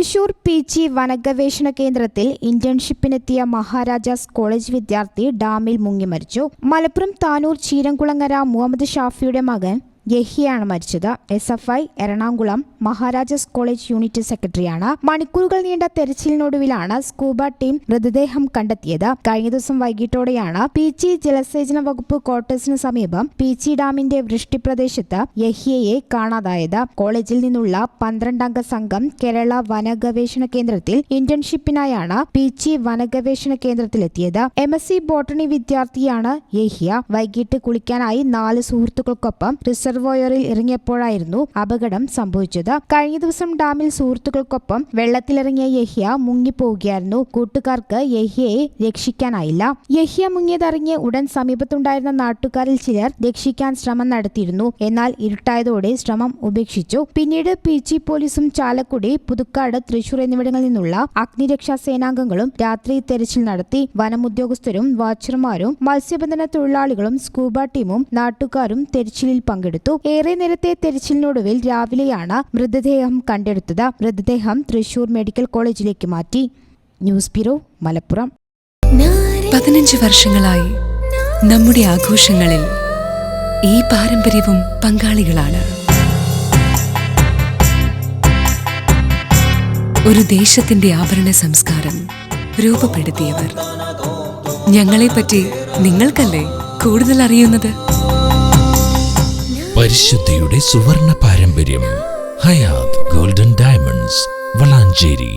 തൃശൂർ പീച്ചി വനഗവേഷണ കേന്ദ്രത്തിൽ ഇന്റേൺഷിപ്പിനെത്തിയ മഹാരാജാസ് കോളേജ് വിദ്യാർത്ഥി ഡാമിൽ മുങ്ങി മരിച്ചു. മലപ്പുറം താനൂർ ചീരംകുളങ്ങര മുഹമ്മദ് ഷാഫിയുടെ മകൻ യഹിയാണ് മരിച്ചത്. SFI Ernakulam Maharaja's college unit സെക്രട്ടറിയാണ്. മണിക്കൂറുകൾ നീണ്ട തെരച്ചിലിനൊടുവിലാണ് സ്കൂബ ടീം മൃതദേഹം കണ്ടെത്തിയത്. കഴിഞ്ഞ ദിവസം വൈകിട്ടോടെയാണ് പീച്ചി ജലസേചന വകുപ്പ് ക്വാർട്ടേഴ്സിന് സമീപം പീച്ചി ഡാമിന്റെ വൃഷ്ടിപ്രദേശത്ത് യഹിയയെ കാണാതായത്. കോളേജിൽ നിന്നുള്ള 12-അംഗ സംഘം കേരള വനഗവേഷണ കേന്ദ്രത്തിൽ ഇന്റേൺഷിപ്പിനായാണ് പീച്ചി വനഗവേഷണ കേന്ദ്രത്തിലെത്തിയത്. MSc ബോട്ടണി വിദ്യാർത്ഥിയാണ് യഹിയ. വൈകിട്ട് കുളിക്കാനായി 4 സുഹൃത്തുക്കൾക്കൊപ്പം റിസർവോയറിൽ ഇറങ്ങിയപ്പോഴായിരുന്നു അപകടം സംഭവിച്ചത്. കഴിഞ്ഞ ദിവസം ഡാമിൽ സുഹൃത്തുക്കൾക്കൊപ്പം വെള്ളത്തിലിറങ്ങിയ യഹിയ മുങ്ങിപ്പോവുകയായിരുന്നു. കൂട്ടുകാർക്ക് യഹിയയെ രക്ഷിക്കാനായില്ല. യഹിയ മുങ്ങിയതറിഞ്ഞ് ഉടൻ സമീപത്തുണ്ടായിരുന്ന നാട്ടുകാരിൽ ചിലർ രക്ഷിക്കാൻ ശ്രമം നടത്തിയിരുന്നു. എന്നാൽ ഇരുട്ടായതോടെ ശ്രമം ഉപേക്ഷിച്ചു. പിന്നീട് പീച്ചി പോലീസും ചാലക്കുടി, പുതുക്കാട്, തൃശൂർ എന്നിവിടങ്ങളിൽ നിന്നുള്ള അഗ്നിരക്ഷാ സേനാംഗങ്ങളും രാത്രി തെരച്ചിൽ നടത്തി. വനമുദ്യോഗസ്ഥരും വാച്ചർമാരും മത്സ്യബന്ധന തൊഴിലാളികളും സ്കൂബ ടീമും നാട്ടുകാരും തെരച്ചിലിൽ പങ്കെടുത്തു. ഏറെ നേരത്തെ തെരച്ചിലിനൊടുവിൽ രാവിലെയാണ് മൃതദേഹം കണ്ടെടുത്തത്. മൃതദേഹം തൃശൂർ മെഡിക്കൽ കോളേജിലേക്ക് മാറ്റി. News bureau, Malappuram. 15 വർഷങ്ങളായി നമ്മുടെ ആഘോഷങ്ങളിൽ ഈ പാരമ്പര്യവും പങ്കാളികളാണ്. ഒരു ദേശത്തിന്റെ ആഭരണ സംസ്കാരം രൂപപ്പെടുത്തിയവർ. ഞങ്ങളെപ്പറ്റി നിങ്ങൾക്കല്ലേ കൂടുതൽ അറിയുന്നത്? പരിശുദ്ധിയുടെ സുവർണ പാരമ്പര്യം. Hayath golden diamonds, Valanchery.